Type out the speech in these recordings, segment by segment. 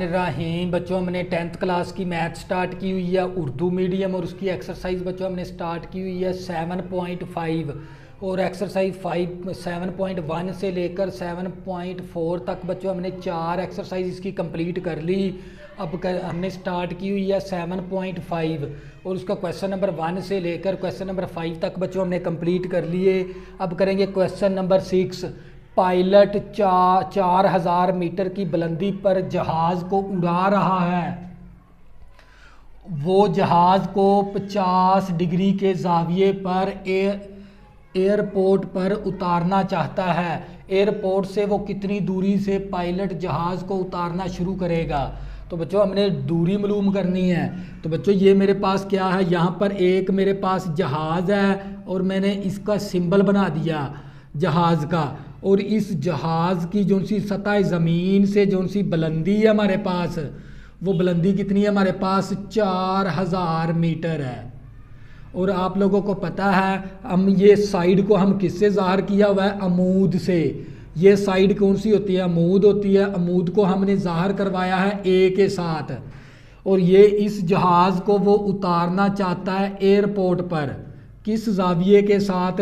बिस्मिल्लाहिर्रहमानिर्रहीम। बच्चों हमने 10th क्लास की मैथ स्टार्ट की हुई है उर्दू मीडियम, और उसकी एक्सरसाइज बच्चों हमने स्टार्ट की हुई है 7.5, और एक्सरसाइज 7.1 से लेकर 7.4 तक बच्चों हमने 4 एक्सरसाइज इसकी कंप्लीट कर ली। अब हमने स्टार्ट की हुई है 7.5, और उसका क्वेश्चन नंबर 1 से लेकर क्वेश्चन नंबर 5 तक बच्चों हमने कंप्लीट कर लिए। अब करेंगे क्वेश्चन नंबर 6। पायलट 4,000 मीटर की बुलंदी पर जहाज़ को उड़ा रहा है। वो जहाज़ को 50 डिग्री के ज़ाविये पर एयरपोर्ट पर उतारना चाहता है। एयरपोर्ट से वो कितनी दूरी से पायलट जहाज़ को उतारना शुरू करेगा? तो बच्चों हमने दूरी मालूम करनी है। तो बच्चों ये मेरे पास क्या है, यहाँ पर एक मेरे पास जहाज़ है और मैंने इसका सिंबल बना दिया जहाज़ का, और इस जहाज़ की जो सी सतह ज़मीन से जो सी बुलंदी है हमारे पास, वो बुलंदी कितनी है हमारे पास? 4,000 मीटर है। और आप लोगों को पता है हम ये साइड को हम किससे ज़ाहिर किया हुआ है? अमूद से। ये साइड कौन सी होती है? अमूद होती है। अमूद को हमने ज़ाहिर करवाया है ए के साथ, और ये इस जहाज़ को वो उतारना चाहता है एयरपोर्ट पर। किस ज़ाविये के साथ?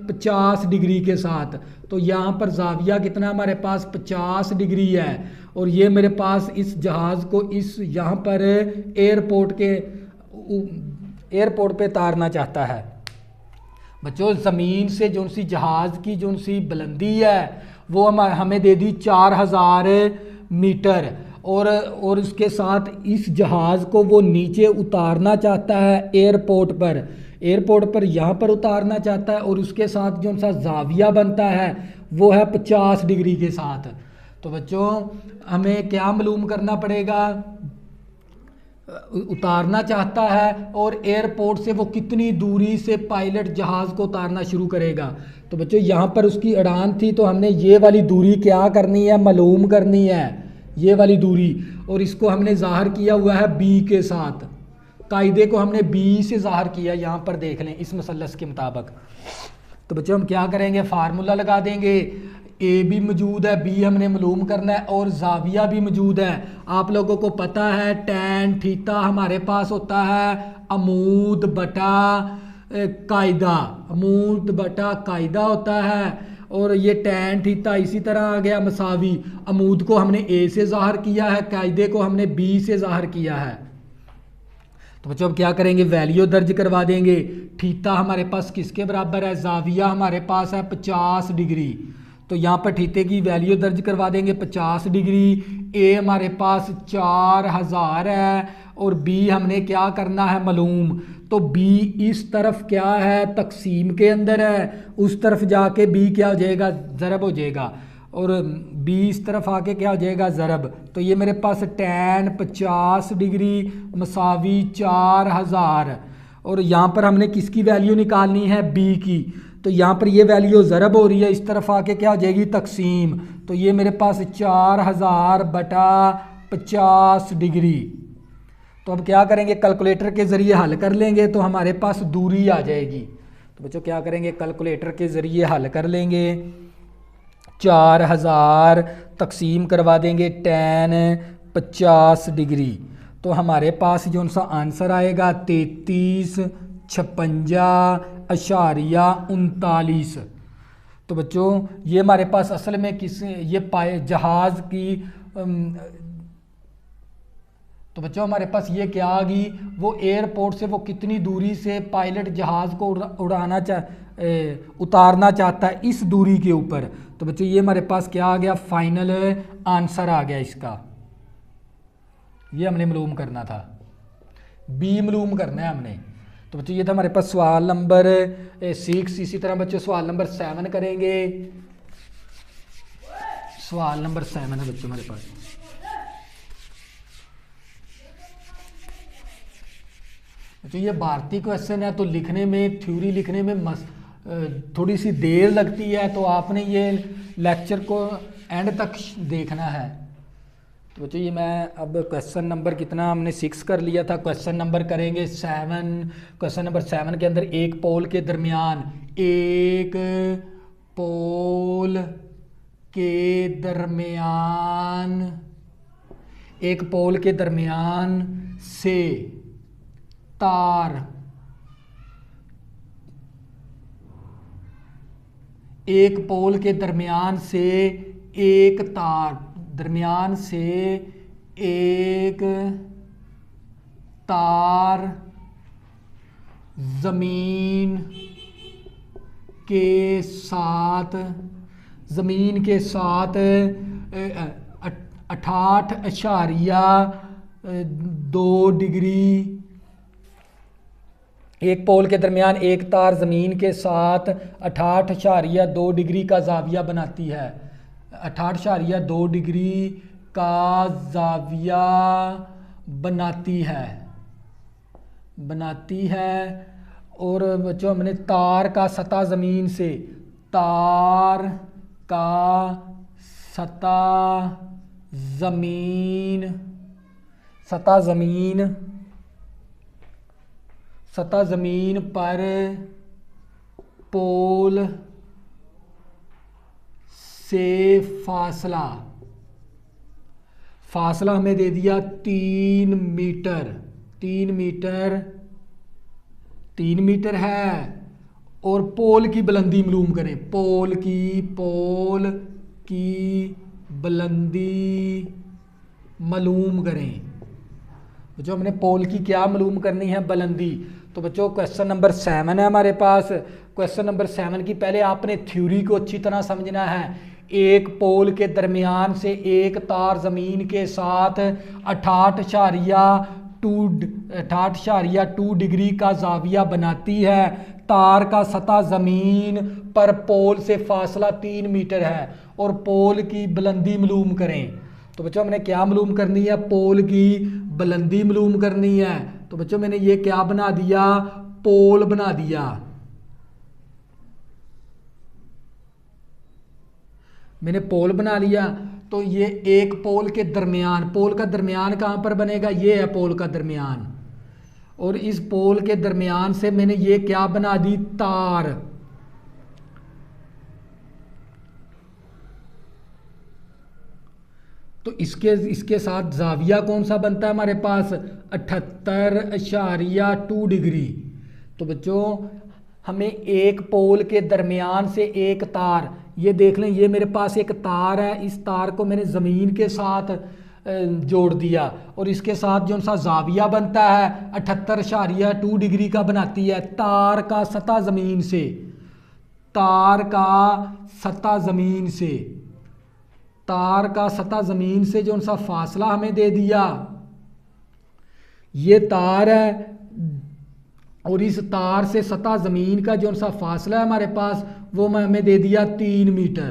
50 डिग्री के साथ। तो यहाँ पर ज़ाविया कितना हमारे पास? 50 डिग्री है। और ये मेरे पास इस जहाज़ को इस यहाँ पर एयरपोर्ट पे उतारना चाहता है। बच्चों ज़मीन से जो सी जहाज़ की जो सी बुलंदी है वो हमें दे दी 4,000 मीटर, और उसके साथ इस जहाज़ को वो नीचे उतारना चाहता है एयरपोर्ट पर यहाँ पर उतारना चाहता है, और उसके साथ जो सा ज़ाविया बनता है वो है 50 डिग्री के साथ। तो बच्चों हमें क्या मालूम करना पड़ेगा? उतारना चाहता है और एयरपोर्ट से वो कितनी दूरी से पायलट जहाज़ को उतारना शुरू करेगा। तो बच्चों यहाँ पर उसकी उड़ान थी, तो हमने ये वाली दूरी क्या करनी है? मालूम करनी है, ये वाली दूरी। और इसको हमने ज़ाहिर किया हुआ है बी के साथ। कायदे को हमने बी से ज़ाहिर किया, यहाँ पर देख लें इस मसलस के मुताबिक। तो बच्चों हम क्या करेंगे? फार्मूला लगा देंगे। ए भी मौजूद है, बी हमने मालूम करना है, और ज़ाविया भी मौजूद है। आप लोगों को पता है टैन थीटा हमारे पास होता है अमूद बटा कायदा। अमूद बटा कायदा होता है, और ये टैन थीटा इसी तरह आ गया मसावी। अमूद को हमने ए से ज़ाहिर किया है, कायदे को हमने बी से ज़ाहिर किया है। तो बच्चों अब क्या करेंगे? वैल्यू दर्ज करवा देंगे। थीटा हमारे पास किसके बराबर है? ज़ाविया हमारे पास है 50 डिग्री। तो यहाँ पर थीटे की वैल्यू दर्ज करवा देंगे 50 डिग्री। ए हमारे पास 4,000 है, और बी हमने क्या करना है? मालूम। तो बी इस तरफ क्या है? तकसीम के अंदर है। उस तरफ जाके बी क्या हो जाएगा? ज़रब हो जाएगा। और बी इस तरफ आके क्या हो जाएगा? ज़रब। तो ये मेरे पास टैन 50 डिग्री मसावी 4,000, और यहाँ पर हमने किसकी वैल्यू निकालनी है? बी की। तो यहाँ पर ये वैल्यू ज़रब हो रही है, इस तरफ आके क्या हो जाएगी? तकसीम। तो ये मेरे पास 4,000 बटा 50 डिग्री। तो अब क्या करेंगे? कैलकुलेटर के ज़रिए हल कर लेंगे तो हमारे पास दूरी आ जाएगी। तो बच्चों क्या करेंगे? कैलकुलेटर के ज़रिए हल कर लेंगे। 4,000 तकसीम करवा देंगे टैन 50 डिग्री, तो हमारे पास जो सा आंसर आएगा 3356.39। तो बच्चों ये हमारे पास असल में जहाज़ की तो बच्चों हमारे पास ये क्या आ गई? वो एयरपोर्ट से वो कितनी दूरी से पायलट जहाज़ को उतारना चाहता है, इस दूरी के ऊपर। तो बच्चों ये हमारे पास क्या आ गया? फाइनल आंसर आ गया इसका। ये हमने मालूम करना था, बी मालूम करना है हमने। तो बच्चों ये था हमारे पास सवाल नंबर 6। इसी तरह बच्चों सवाल नंबर 7 करेंगे। सवाल नंबर 7 है बच्चों हमारे पास। बच्चों ये भारतीय क्वेश्चन है, तो लिखने में, थ्योरी लिखने में थोड़ी सी देर लगती है, तो आपने ये लेक्चर को एंड तक देखना है। तो बच्चों ये मैं अब क्वेश्चन नंबर कितना हमने 6 कर लिया था, क्वेश्चन नंबर करेंगे 7। क्वेश्चन नंबर 7 के अंदर एक पोल के दरमियान एक पोल के दरमियान से तार एक पोल के दरमियान से एक तार दरमियान से एक तार ज़मीन के साथ 68.2 डिग्री एक पोल के दरमियान एक तार ज़मीन के साथ 68.2 डिग्री का ज़ाविया बनाती है। 68.2 डिग्री का ज़ाविया बनाती है। और बच्चों हमने तार का सतह ज़मीन से सतह ज़मीन पर पोल से फासला हमें दे दिया 3 मीटर है। और पोल की बुलंदी मालूम करें। पोल की बुलंदी मालूम करें। बच्चों हमने पोल की क्या मालूम करनी है? बुलंदी। तो बच्चों क्वेश्चन नंबर 7 है हमारे पास। क्वेश्चन नंबर 7 की पहले आपने थ्योरी को अच्छी तरह समझना है। एक पोल के दरमियान से एक तार ज़मीन के साथ 68.2 डिग्री का ज़ाविया बनाती है। तार का सतह ज़मीन पर पोल से फासला 3 मीटर है और पोल की बुलंदी मालूम करें। तो बच्चों हमने क्या मालूम करनी है? पोल की बुलंदी मालूम करनी है। तो बच्चों मैंने ये क्या बना दिया? पोल बना दिया। मैंने पोल बना लिया। तो ये एक पोल के दरमियान, पोल का दरमियान कहाँ पर बनेगा? ये है पोल का दरमियान। और इस पोल के दरमियान से मैंने ये क्या बना दी? तार। तो इसके साथ ज़ाविया कौन सा बनता है हमारे पास? 78.2 डिग्री। तो बच्चों हमें एक पोल के दरमियान से एक तार, ये देख लें, ये मेरे पास एक तार है। इस तार को मैंने ज़मीन के साथ जोड़ दिया और इसके साथ जो सा ज़ाविया बनता है 78.2 डिग्री का बनाती है। तार का सतह ज़मीन से जो सा फासला हमें दे दिया, ये तार है। और इस तार से सतह ज़मीन का जो सा फासला है हमारे पास, वो हमें दे दिया 3 मीटर।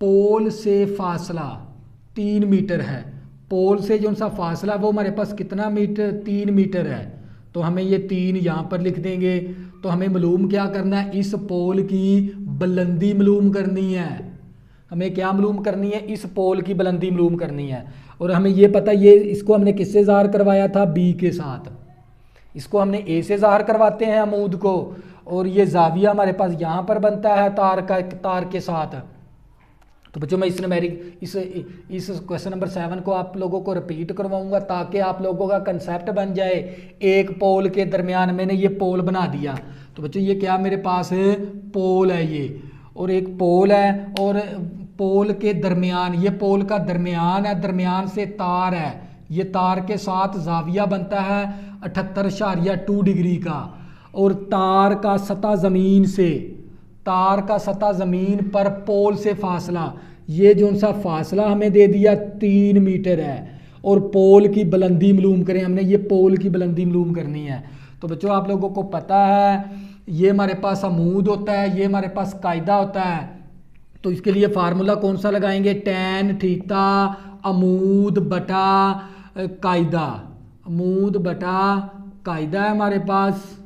पोल से फासला 3 मीटर है। पोल से जो सा फासला वो हमारे पास कितना मीटर? 3 मीटर है। तो हमें ये 3 यहाँ पर लिख देंगे। तो हमें मालूम क्या करना है? इस पोल की बुलंदी मालूम करनी है। हमें क्या मालूम करनी है? इस पोल की बुलंदी मालूम करनी है। और हमें ये पता, ये इसको हमने किससे ज़ाहिर करवाया था? बी के साथ। इसको हमने ए से ज़ाहिर करवाते हैं अमूद को। और ये ज़ाविया हमारे पास यहाँ पर बनता है तार के साथ। तो बच्चों मैं इस क्वेश्चन नंबर 7 को आप लोगों को रिपीट करवाऊंगा ताकि आप लोगों का कंसेप्ट बन जाए। एक पोल के दरमियान मैंने ये पोल बना दिया। तो बच्चों ये क्या मेरे पास है? पोल है ये। और एक पोल है और पोल के दरमियान, ये पोल का दरमियान है, दरमियान से तार है। ये तार के साथ ज़ाविया बनता है 78.2 डिग्री का। और तार का सतह ज़मीन पर पोल से फासला, ये जो सा फासला हमें दे दिया 3 मीटर है। और पोल की बुलंदी मालूम करें। हमने ये पोल की बुलंदी मालूम करनी है। तो बच्चों आप लोगों को पता है ये हमारे पास अमूद होता है, ये हमारे पास कायदा होता है। तो इसके लिए फार्मूला कौन सा लगाएंगे? टैन थीटा अमूद बटा कायदा। अमूद बटा कायदा है हमारे पास,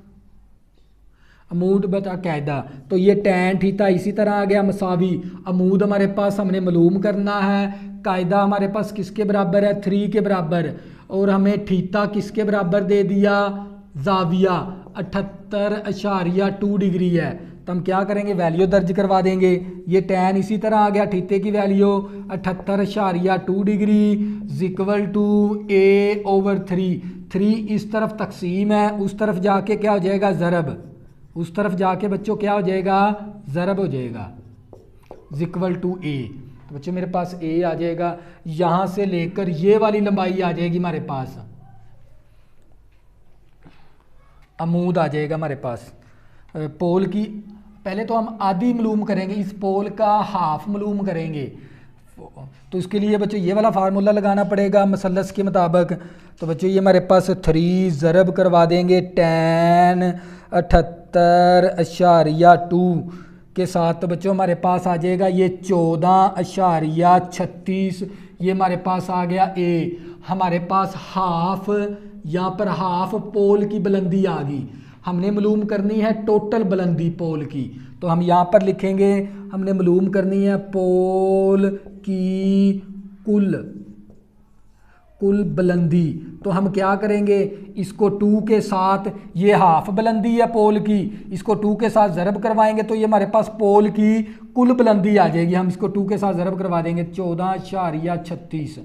अमूद बटा कायदा। तो ये टैन थीटा इसी तरह आ गया मसावी। अमूद हमारे पास हमने मालूम करना है, कायदा हमारे पास किसके बराबर है? 3 के बराबर। और हमें थीटा किसके बराबर दे दिया? ज़ाविया 78.2 डिग्री है। तो हम क्या करेंगे, वैल्यू दर्ज करवा देंगे। ये tan इसी तरह आ गया, थीटे की value 78.2 degree equal to a/3। 3 इस तरफ तकसीम है, उस तरफ जाके क्या हो जाएगा, ज़रब। उस तरफ जाके बच्चों क्या हो जाएगा, ज़रब हो जाएगा इक्वल टू a। तो बच्चों मेरे पास a आ जाएगा, यहाँ से लेकर ये वाली लंबाई आ जाएगी हमारे पास, अमूद आ जाएगा हमारे पास। पोल की पहले तो हम आधी मालूम करेंगे, इस पोल का हाफ मालूम करेंगे। तो इसके लिए बच्चों ये वाला फार्मूला लगाना पड़ेगा मसलस के मुताबिक। तो बच्चों ये हमारे पास 3 ज़रब करवा देंगे tan 78.2 के साथ। तो बच्चों हमारे पास आ जाएगा ये 14.36, ये हमारे पास आ गया a। हमारे पास हाफ, यहाँ पर हाफ पोल की बुलंदी आ गई। हमने मालूम करनी है टोटल बुलंदी पोल की, तो हम यहाँ पर लिखेंगे, हमने मालूम करनी है पोल की कुल बुलंदी। तो हम क्या करेंगे, इसको 2 के साथ, ये हाफ बुलंदी है पोल की, इसको 2 के साथ ज़रब करवाएंगे तो ये हमारे पास पोल की कुल बुलंदी आ जाएगी। हम इसको 2 के साथ ज़रब करवा देंगे 14.36।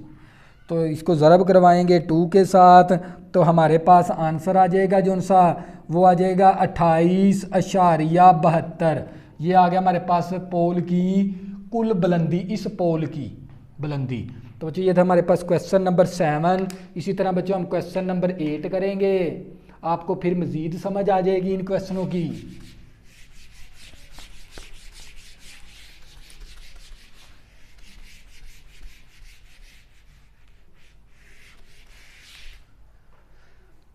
तो इसको ज़रब करवाएंगे 2 के साथ, तो हमारे पास आंसर आ जाएगा जो सा वो आ जाएगा 28.72। ये आ गया हमारे पास पोल की कुल बुलंदी, इस पोल की बुलंदी। तो बच्चों ये था हमारे पास क्वेश्चन नंबर 7। इसी तरह बच्चों हम क्वेश्चन नंबर 8 करेंगे, आपको फिर मज़ीद समझ आ जाएगी इन क्वेश्चनों की।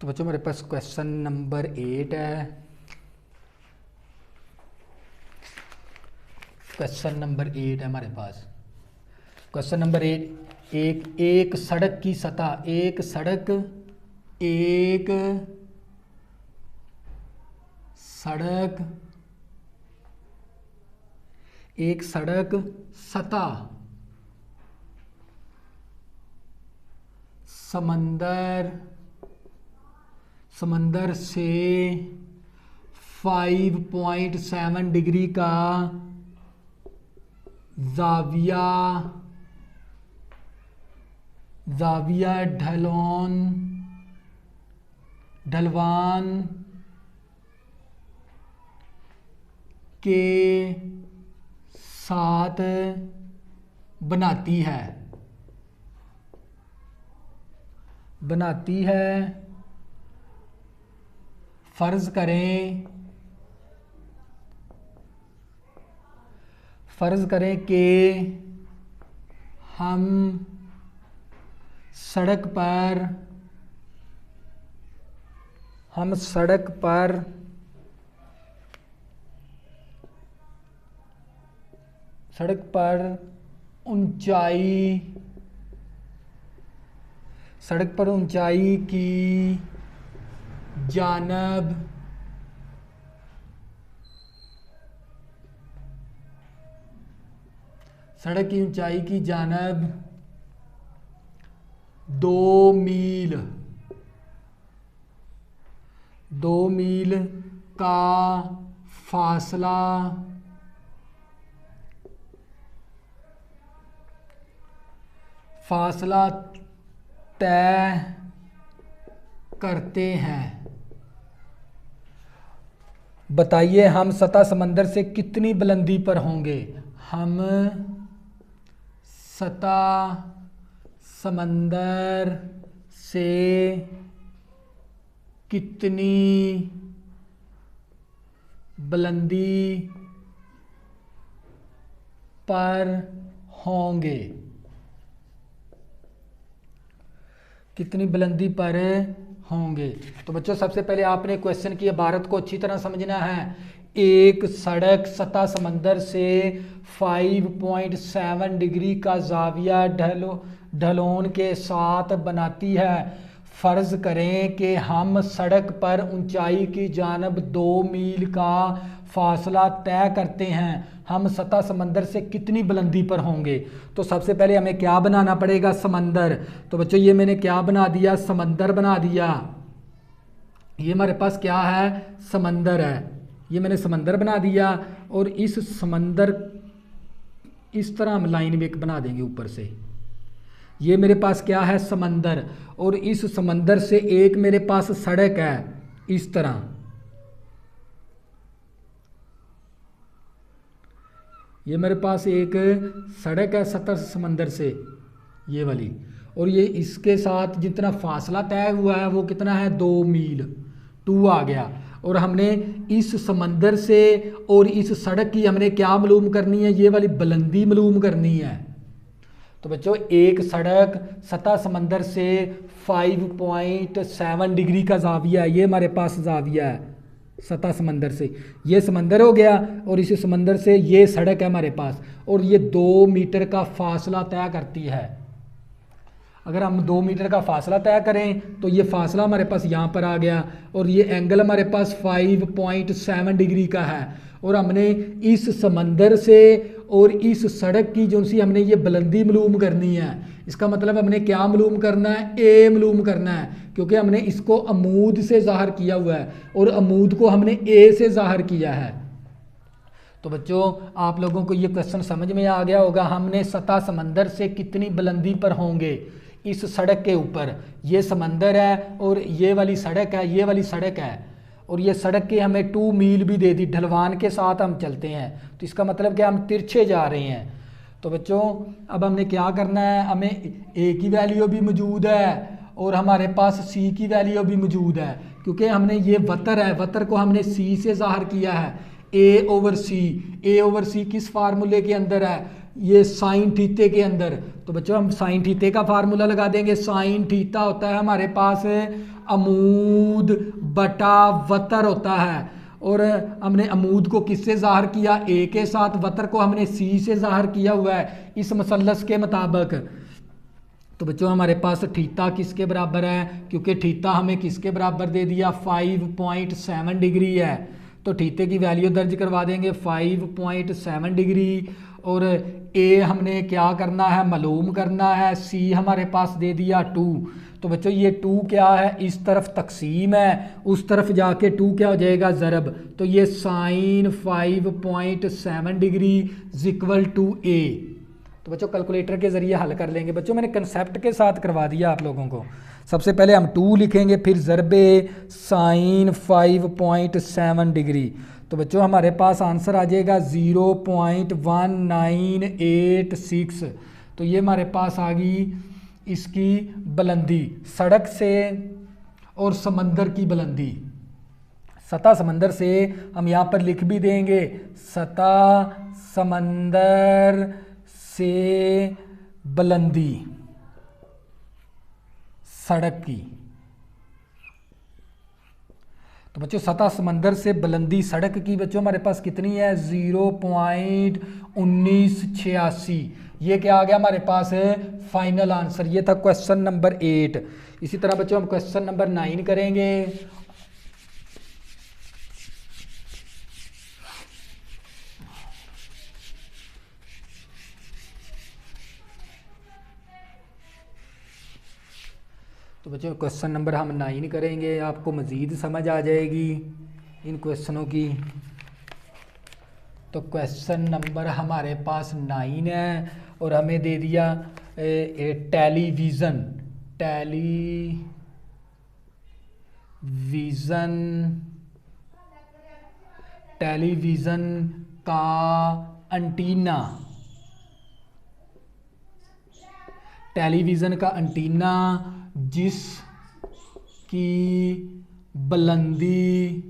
तो बच्चों मेरे पास क्वेश्चन नंबर 8 है। क्वेश्चन नंबर 8 है हमारे पास। क्वेश्चन नंबर 8, एक सड़क की सतह, एक सड़क सतह समंदर से 5.7 डिग्री का जाविया ढलवान के साथ बनाती है। फर्ज करें कि हम सड़क पर ऊंचाई की जानब सड़क की ऊंचाई की जानब 2 मील का फासला तय करते हैं। बताइए हम सतह समंदर से कितनी बुलंदी पर होंगे। हम सतह समंदर से कितनी बुलंदी पर होंगे, कितनी बुलंदी पर होंगे। तो बच्चों सबसे पहले आपने क्वेश्चन की इबारत को अच्छी तरह समझना है। एक सड़क सतह समंदर से 5.7 डिग्री का जाविया ढलोन के साथ बनाती है। फ़र्ज़ करें कि हम सड़क पर ऊंचाई की जानब 2 मील का फासला तय करते हैं। हम सतह समंदर से कितनी बुलंदी पर होंगे। तो सबसे पहले हमें क्या बनाना पड़ेगा, समंदर। तो बच्चों ये मैंने क्या बना दिया, समंदर बना दिया। ये हमारे पास क्या है, समंदर है। ये मैंने समंदर बना दिया और इस समंदर इस तरह हम लाइन में एक बना देंगे ऊपर से। ये मेरे पास क्या है, समंदर, और इस समंदर से एक मेरे पास सड़क है इस तरह। ये मेरे पास एक सड़क है सतह समंदर से, ये वाली, और ये इसके साथ जितना फासला तय हुआ है वो कितना है, 2 मील, 2 आ गया। और हमने इस समंदर से और इस सड़क की हमने क्या मालूम करनी है, ये वाली बुलंदी मालूम करनी है। तो बच्चों एक सड़क सतह समंदर से 5.7 डिग्री का जाविया है, ये हमारे पास जाविया है सतह समंदर से। ये समंदर हो गया और इस समंदर से ये सड़क है हमारे पास, और ये 2 मीटर का फासला तय करती है। अगर हम 2 मीटर का फासला तय करें तो ये फासला हमारे पास यहाँ पर आ गया, और ये एंगल हमारे पास 5.7 डिग्री का है। और हमने इस समंदर से और इस सड़क की जो सी हमने ये बुलंदी मालूम करनी है। इसका मतलब हमने क्या मालूम करना है, ए मालूम करना है, क्योंकि हमने इसको अमूद से ज़ाहिर किया हुआ है और अमूद को हमने ए से ज़ाहिर किया है। तो बच्चों आप लोगों को ये क्वेश्चन समझ में आ गया होगा। हमने सतह समंदर से कितनी बुलंदी पर होंगे इस सड़क के ऊपर। ये समंदर है और ये वाली सड़क है, ये वाली सड़क है, और ये सड़क के हमें 2 मील भी दे दी, ढलवान के साथ हम चलते हैं, तो इसका मतलब क्या, हम तिरछे जा रहे हैं। तो बच्चों अब हमने क्या करना है, हमें ए की वैल्यू भी मौजूद है और हमारे पास सी की वैल्यू भी मौजूद है, क्योंकि हमने ये वतर है, वतर को हमने सी से ज़ाहिर किया है, ए ओवर सी। ए ओवर सी किस फार्मूले के अंदर है, ये साइन थीटे के अंदर। तो बच्चों हम साइन थीटे का फार्मूला लगा देंगे। साइन थीटा होता है हमारे पास अमूद बटा वतर होता है, और हमने अमूद को किससे ज़ाहिर किया, ए के साथ, वतर को हमने सी से ज़ाहिर किया हुआ है इस मसलस के मुताबिक। तो बच्चों हमारे पास थीटा किसके बराबर है, क्योंकि थीटा हमें किसके बराबर दे दिया, 5.7 डिग्री है। तो थीटे की वैल्यू दर्ज करवा देंगे 5.7 डिग्री, और ए हमने क्या करना है, मालूम करना है, सी हमारे पास दे दिया 2। तो बच्चों ये 2 क्या है, इस तरफ तकसीम है, उस तरफ जाके 2 क्या हो जाएगा, ज़रब। तो ये sine 5.7 degree is equal to A. तो बच्चों कैलकुलेटर के ज़रिए हल कर लेंगे। बच्चों मैंने कंसेप्ट के साथ करवा दिया आप लोगों को। सबसे पहले हम 2 लिखेंगे, फिर ज़रबे साइन 5.7 डिग्री। तो बच्चों हमारे पास आंसर आ जाएगा 0.1986। तो ये हमारे पास आ गई इसकी बुलंदी, सड़क से और समंदर की बुलंदी। सतह समंदर से हम यहाँ पर लिख भी देंगे, सतह समंदर से बुलंदी सड़क की। तो बच्चों सतह समंदर से बुलंदी सड़क की बच्चों हमारे पास कितनी है, 0.1986। ये क्या आ गया हमारे पास है, फाइनल आंसर। ये था क्वेश्चन नंबर 8। इसी तरह बच्चों हम क्वेश्चन नंबर 9 करेंगे। तो बच्चों क्वेश्चन नंबर हम 9 करेंगे, आपको मज़ीद समझ आ जाएगी इन क्वेश्चनों की। तो क्वेश्चन नंबर हमारे पास 9 है और हमें दे दिया टेलीविज़न का एंटीना, टेलीविज़न का एंटीना जिसकी बुलंदी,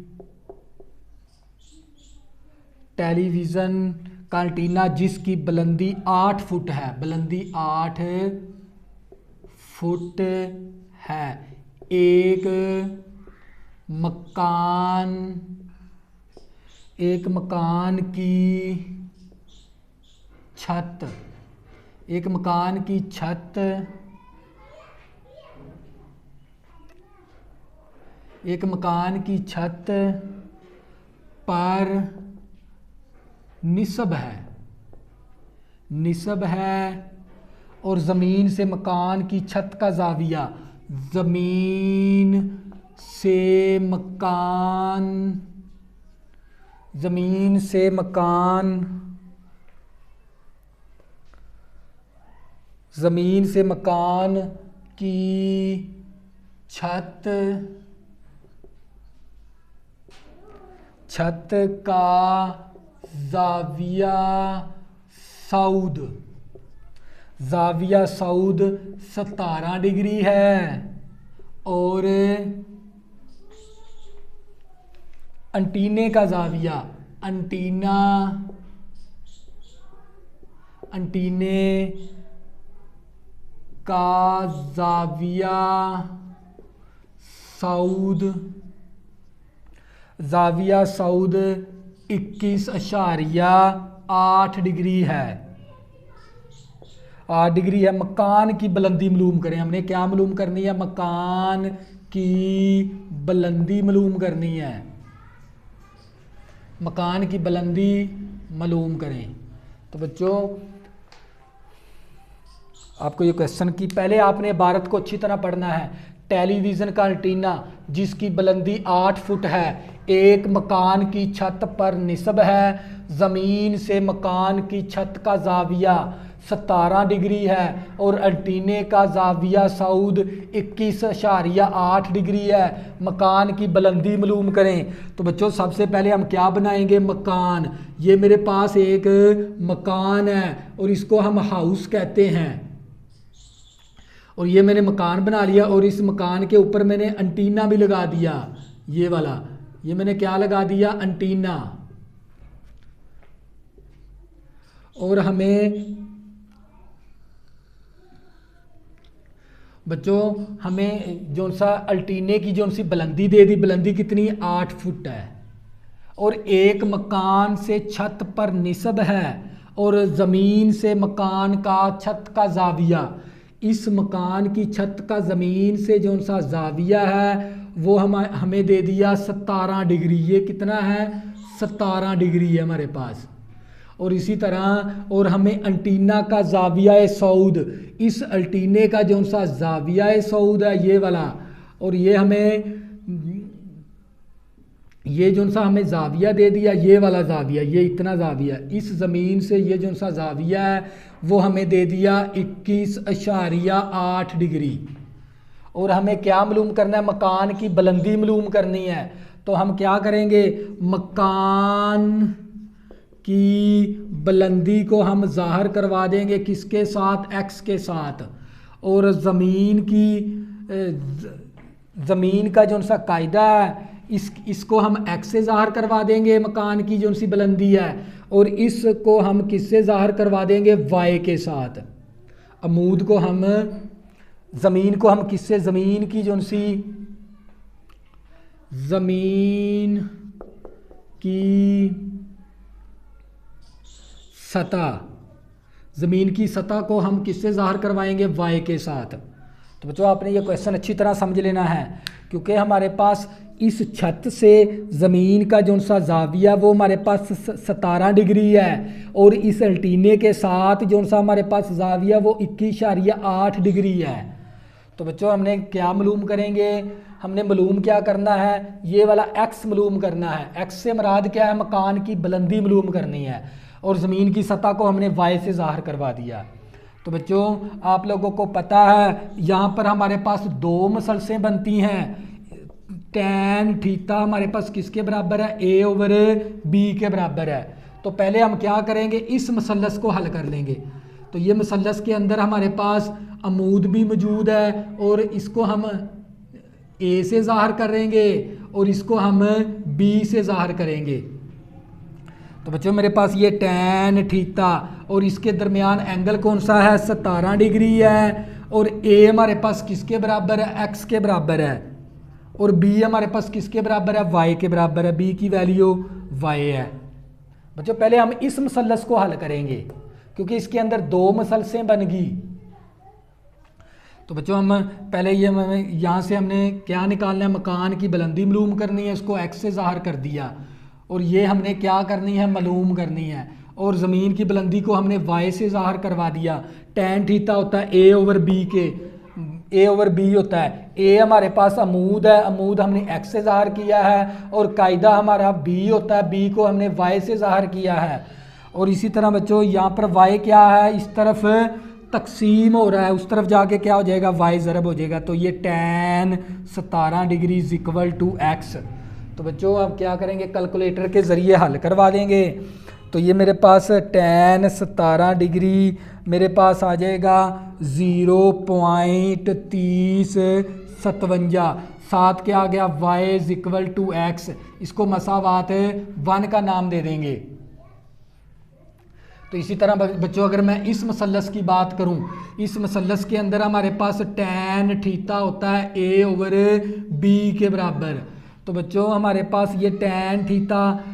टेलीविज़न का एंटीना जिसकी बुलंदी 8 फुट है, बुलंदी 8 फुट है। एक मकान की छत, एक मकान की छत, एक मकान की छत पर निस्ब है और ज़मीन से मकान की छत का ज़ाविया, ज़मीन से मकान ज़मीन से मकान, ज़मीन से मकान की छत, छत का ज़ाविया सऊद, ज़ाविया सऊद 17 डिग्री है और एंटीने का ज़ाविया, एंटीना, एंटीने का ज़ाविया सऊद, ज़ाविया सऊद 21.8 डिग्री है, 8 डिग्री है। मकान की बुलंदी मालूम करें, हमने क्या मालूम करनी है? मकान की बुलंदी मालूम करनी है, मकान की बुलंदी मालूम करें। तो बच्चों आपको ये क्वेश्चन की पहले आपने इबारत को अच्छी तरह पढ़ना है। टेलीविज़न का एंटीना जिसकी बुलंदी 8 फुट है, एक मकान की छत पर निस्ब है, ज़मीन से मकान की छत का ज़ाविया 17 डिग्री है और एंटीने का ज़ाविया सऊद 21.8 डिग्री है। मकान की बुलंदी मालूम करें। तो बच्चों सबसे पहले हम क्या बनाएंगे? मकान। ये मेरे पास एक मकान है और इसको हम हाउस कहते हैं और ये मैंने मकान बना लिया और इस मकान के ऊपर मैंने एंटीना भी लगा दिया, ये वाला, ये मैंने क्या लगा दिया? एंटीना। और हमें बच्चों हमें जो सा एंटीने की जो सी बुलंदी दे दी, बुलंदी कितनी? 8 फुट है और एक मकान से छत पर निस्ब है और ज़मीन से मकान का छत का ज़ाविया, इस मकान की छत का ज़मीन से जो सा ज़ाविया है वो हमें दे दिया 17 डिग्री। ये कितना है? 17 डिग्री है हमारे पास। और इसी तरह और हमें एंटीना का ज़ाविया सऊद, इस एंटीने का जो सा ज़ाविया सऊद है ये वाला, और ये हमें ये जो सा हमें ज़ाविया दे दिया, ये वाला ज़ाविया, ये इतना ज़ाविया, इस ज़मीन से ये जो सा ज़ाविया है वो हमें दे दिया 21.8 डिग्री। और हमें क्या मालूम करना है? मकान की बुलंदी मालूम करनी है। तो हम क्या करेंगे? मकान की बुलंदी को हम ज़ाहिर करवा देंगे किसके साथ? x के साथ। और ज़मीन का जो सा कायदा है इसको हम x से ज़ाहिर करवा देंगे, मकान की जो सी बुलंदी है, और इसको हम किससे ज़ाहिर करवा देंगे? y के साथ। अमूद को हम, ज़मीन को हम किससे? ज़मीन की जो सी, ज़मीन की सतह, ज़मीन की सतह को हम किससे ज़ाहिर करवाएंगे? y के साथ। तो बच्चों आपने ये क्वेश्चन अच्छी तरह समझ लेना है क्योंकि हमारे पास इस छत से ज़मीन का जो सा ज़ाविया वो हमारे पास 17 डिग्री है और इस एंटीने के साथ जो सा हमारे पास ज़ाविया वो 21.8 डिग्री है। तो बच्चों हमने क्या मालूम करेंगे? हमने मालूम क्या करना है? ये वाला x मालूम करना है। x से मुराद क्या है? मकान की बुलंदी मालूम करनी है और ज़मीन की सतह को हमने y से ज़ाहिर करवा दिया। तो बच्चों आप लोगों को पता है यहाँ पर हमारे पास 2 मसलसें बनती हैं। टैन थीटा हमारे पास किसके बराबर है? a/b के बराबर है। तो पहले हम क्या करेंगे? इस मसलस को हल कर लेंगे। तो ये मसलस के अंदर हमारे पास अमूद भी मौजूद है और इसको हम a से ज़ाहिर करेंगे और इसको हम b से ज़ाहिर करेंगे। तो बच्चों मेरे पास ये टैन थीटा और इसके दरमियान एंगल कौन सा है? 17 डिग्री है और a हमारे पास किसके बराबर है? x के बराबर है और b हमारे पास किसके बराबर है? y के बराबर है। b की वैल्यू y है। बच्चों पहले हम इस मसलस को हल करेंगे क्योंकि इसके अंदर 2 मसलसें बन गई। तो बच्चों हम पहले ये यहाँ से हमने क्या निकालना है? मकान की बुलंदी मालूम करनी है, उसको x से ज़ाहिर कर दिया और ये हमने क्या करनी है? मालूम करनी है। और ज़मीन की बुलंदी को हमने y से ज़ाहिर करवा दिया। टैन थीटा होता है a/b के, ए ओवर बी होता है। ए हमारे पास अमूद है, अमूद हमने एक्स से ज़ाहिर किया है, और कायदा हमारा बी होता है, बी को हमने वाई से ज़ाहिर किया है। और इसी तरह बच्चों यहाँ पर वाई क्या है, इस तरफ तकसीम हो रहा है, उस तरफ जाके क्या हो जाएगा, वाई ज़रब हो जाएगा। तो ये tan 17 degree is equal to X. तो बच्चों अब क्या करेंगे, कैलकुलेटर के ज़रिए हल करवा देंगे। तो ये मेरे पास tan 17 डिग्री मेरे पास आ जाएगा 0.3057, साथ क्या आ गया, y is equal to X. इसको मसावात 1 का नाम दे देंगे। तो इसी तरह बच्चों अगर मैं इस मसलस की बात करूं, इस मसलस के अंदर हमारे पास tan थीटा होता है a ओवर b के बराबर। तो बच्चों हमारे पास ये tan थीटा,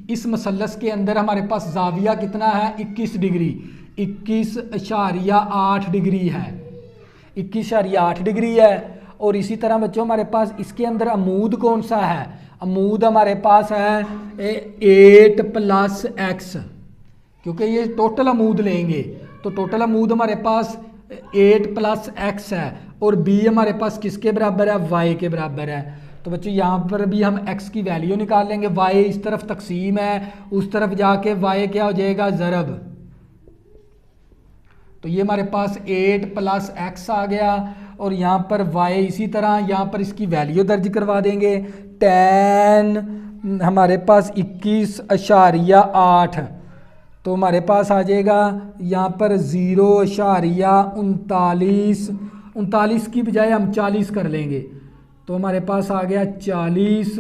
इस मसलस के अंदर हमारे पास जाविया कितना है, 21 डिग्री, 21.8 डिग्री है, 21.8 डिग्री है। और इसी तरह बच्चों हमारे पास इसके अंदर अमूद कौन सा है, अमूद हमारे पास है 8 + x, क्योंकि ये टोटल अमूद लेंगे। तो टोटल अमूद हमारे पास 8 + x है, और b हमारे पास किसके बराबर है, y के बराबर है। तो बच्चों यहाँ पर भी हम x की वैल्यू निकाल लेंगे, y इस तरफ तकसीम है, उस तरफ जाके y क्या हो जाएगा, ज़रब। तो ये हमारे पास 8 + x आ गया, और यहाँ पर y इसी तरह यहाँ पर इसकी वैल्यू दर्ज करवा देंगे। tan हमारे पास 21.8, तो हमारे पास आ जाएगा यहाँ पर 0.39 की बजाय हम 40 कर लेंगे। तो हमारे पास आ गया 40,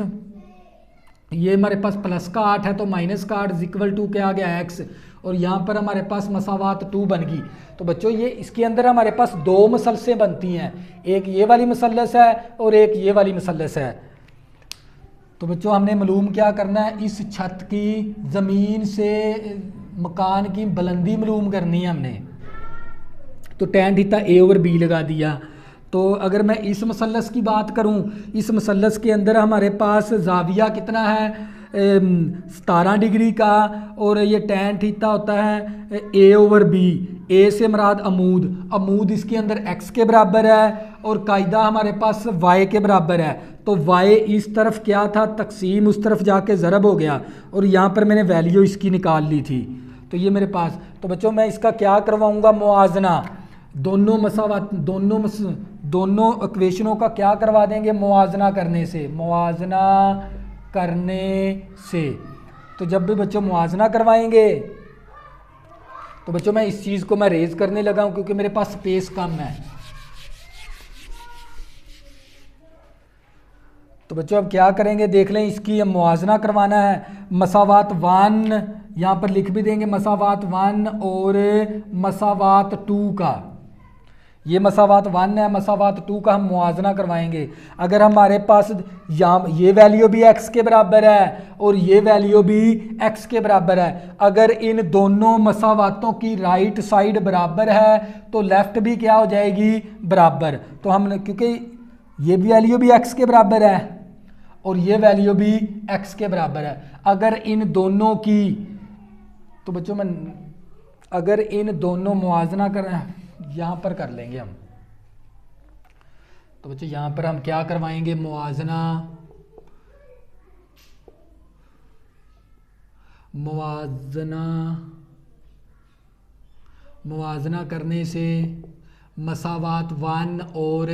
ये हमारे पास प्लस का 8 है, तो माइनस का 8 इक्वल टू क्या आ गया, x। और यहाँ पर हमारे पास मसावात 2 बन गई। तो बच्चों ये इसके अंदर हमारे पास 2 मसलसें बनती हैं, एक ये वाली मसलस है और एक ये वाली मसलस है। तो बच्चों हमने मालूम क्या करना है, इस छत की ज़मीन से मकान की बुलंदी मालूम करनी है हमने। तो tan theta a over b लगा दिया। तो अगर मैं इस मसलस की बात करूं, इस मसलस के अंदर हमारे पास जाविया कितना है, 17 डिग्री का, और ये tan थीटा होता है a ओवर b। a से मराद अमूद, अमूद इसके अंदर x के बराबर है, और कायदा हमारे पास y के बराबर है। तो y इस तरफ क्या था, तकसीम, उस तरफ जाके ज़रब हो गया, और यहाँ पर मैंने वैल्यू इसकी निकाल ली थी। तो ये मेरे पास, तो बच्चों मैं इसका क्या करवाऊँगा, मुआजना, दोनों इक्वेशनों का क्या करवा देंगे, मुआजना करने से। तो जब भी बच्चों मुआजना करवाएंगे, तो बच्चों मैं इस चीज़ को मैं रेज करने लगा हूँ क्योंकि मेरे पास स्पेस कम है। तो बच्चों अब क्या करेंगे, देख लें, इसकी हम मुआजना करवाना है। मसावात 1 यहाँ पर लिख भी देंगे, मसावात 1 और मसावात 2 का, ये मसावात 1 है, मसावात 2 का हम मुआजना करवाएंगे। अगर हमारे पास यहाँ ये वैल्यू भी x के बराबर है और ये वैल्यू भी x के बराबर है, अगर इन दोनों मसावातों की राइट साइड बराबर है तो लेफ्ट भी क्या हो जाएगी, बराबर। तो हम, क्योंकि ये वैल्यू भी x के बराबर है और ये वैल्यू भी x के बराबर है, अगर इन दोनों की, तो बच्चों मैं अगर इन दोनों मुआजना करें, यहाँ पर कर लेंगे हम। तो बच्चों यहाँ पर हम क्या करवाएंगे, मुआजना करने से मसावात 1 और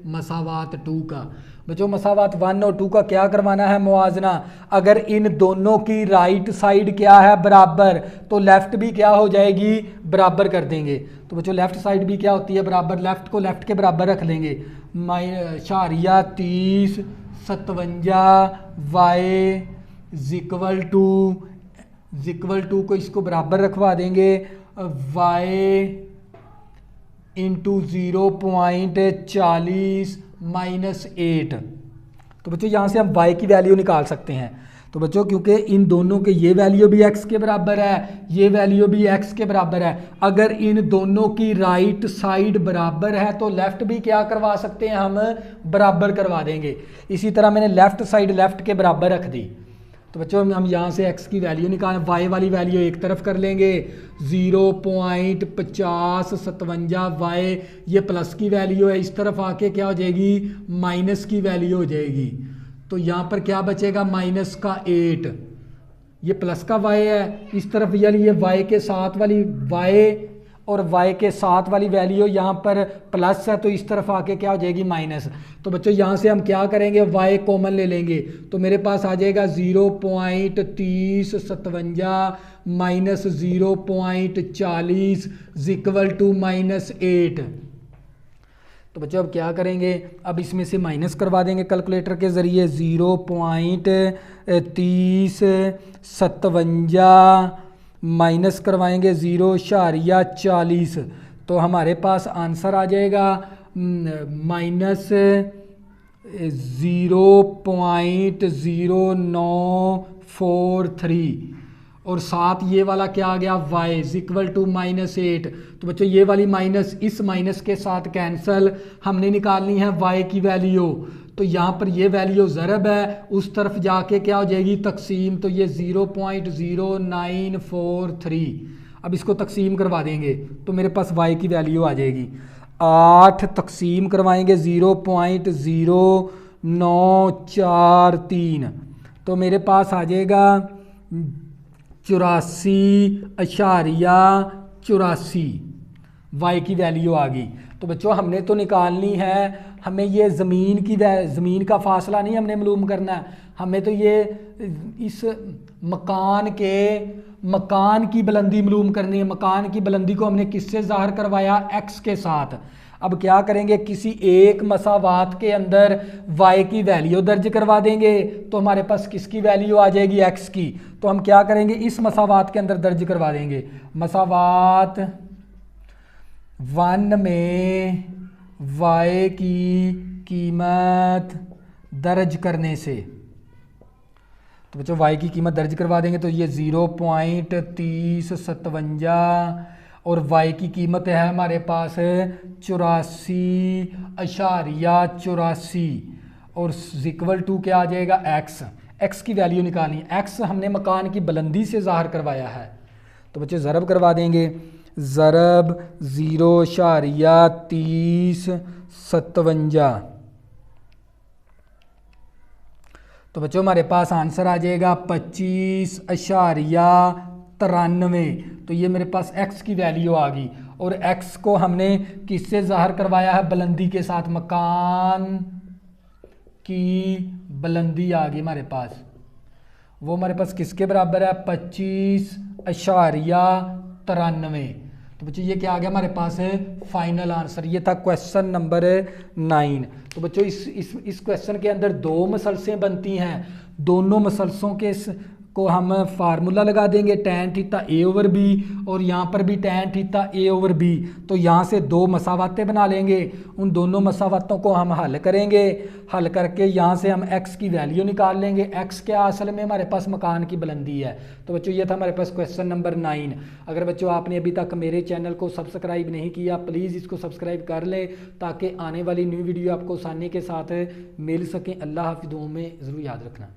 मसावात 2 का। बच्चों मसावात 1 और 2 का क्या करवाना है, मुआजना। अगर इन दोनों की राइट साइड क्या है, बराबर, तो लेफ्ट भी क्या हो जाएगी, बराबर कर देंगे। तो बच्चों लेफ्ट साइड भी क्या होती है, बराबर, लेफ्ट को लेफ्ट के बराबर रख लेंगे। 30.57 y इक्वल टू को इसको बराबर रखवा देंगे, y इंटू 0.40 माइनस 8। तो बच्चों यहाँ से हम y की वैल्यू निकाल सकते हैं। तो बच्चों क्योंकि इन दोनों के ये वैल्यू भी x के बराबर है, ये वैल्यू भी x के बराबर है, अगर इन दोनों की राइट साइड बराबर है तो लेफ्ट भी क्या करवा सकते हैं, हम बराबर करवा देंगे। इसी तरह मैंने लेफ्ट साइड लेफ्ट के बराबर रख दी। तो बच्चों हम यहाँ से x की वैल्यू निकालें, y वाली वैल्यू एक तरफ कर लेंगे 0.5057 y, ये प्लस की वैल्यू है, इस तरफ आके क्या हो जाएगी माइनस की वैल्यू हो जाएगी। तो यहाँ पर क्या बचेगा माइनस का 8, ये प्लस का y है, इस तरफ यानी ये y के साथ वाली y और y के साथ वाली वैल्यू यहाँ पर प्लस है, तो इस तरफ आके क्या हो जाएगी माइनस। तो बच्चों यहाँ से हम क्या करेंगे y कॉमन ले लेंगे, तो मेरे पास आ जाएगा 0.3057 माइनस 0.40 इक्वल टू -8। तो बच्चों अब क्या करेंगे, अब इसमें से माइनस करवा देंगे कैलकुलेटर के ज़रिए, 0.3057 माइनस करवाएंगे 0.40, तो हमारे पास आंसर आ जाएगा -0.0943 और साथ ये वाला क्या आ गया y इक्वल टू -8। तो बच्चों ये वाली माइनस इस माइनस के साथ कैंसिल, हमने निकालनी है y की वैल्यू। तो यहाँ पर ये वैल्यू ज़रब है, उस तरफ जाके क्या हो जाएगी तकसीम, तो ये 0.0943। अब इसको तकसीम करवा देंगे तो मेरे पास y की वैल्यू आ जाएगी 8 तकसीम करवाएंगे 0.0943, तो मेरे पास आ जाएगा 84.84 y की वैल्यू आ गई। तो बच्चों हमने तो निकालनी है, हमें ये ज़मीन का फासला नहीं हमने मालूम करना है, हमें तो ये इस मकान की बुलंदी मालूम करनी है। मकान की बुलंदी को हमने किससे ज़ाहिर करवाया x के साथ। अब क्या करेंगे, किसी एक मसावात के अंदर y की वैल्यू दर्ज करवा देंगे, तो हमारे पास किसकी वैल्यू आ जाएगी x की। तो हम क्या करेंगे, इस मसावात के अंदर दर्ज करवा देंगे, मसावात 1 में y की कीमत दर्ज करने से। तो बच्चों y की कीमत दर्ज करवा देंगे तो ये 0.3057 और y की कीमत है हमारे पास 84.84 और इक्वल टू क्या आ जाएगा x की वैल्यू निकालनी है। x हमने मकान की बुलंदी से ज़ाहिर करवाया है। तो बच्चे ज़रब करवा देंगे, ज़रब 0.3057, तो बच्चों हमारे पास आंसर आ जाएगा 25.93। तो ये मेरे पास x की वैल्यू आ गई और x को हमने किससे ज़ाहिर करवाया है, बुलंदी के साथ, मकान की बुलंदी आ गई हमारे पास, वो हमारे पास किसके बराबर है 25.93। तो बच्चों ये क्या आ गया हमारे पास है फाइनल आंसर। ये था क्वेश्चन नंबर 9। तो बच्चों इस क्वेश्चन के अंदर 2 मसलसें बनती हैं, दोनों मसलसों के को हम फार्मूला लगा देंगे tan theta a over b और यहाँ पर भी tan theta a over b। तो यहाँ से 2 मसावातें बना लेंगे, उन दोनों मसावातों को हम हल करेंगे, हल करके यहाँ से हम x की वैल्यू निकाल लेंगे। x क्या असल में हमारे पास मकान की बुलंदी है। तो बच्चों ये था हमारे पास क्वेश्चन नंबर 9। अगर बच्चों आपने अभी तक मेरे चैनल को सब्सक्राइब नहीं किया, प्लीज़ इसको सब्सक्राइब कर लें ताकि आने वाली न्यू वीडियो आपको आसानी के साथ मिल सकें। अल्लाह हाफ़िज़, दुआ में ज़रूर याद रखना।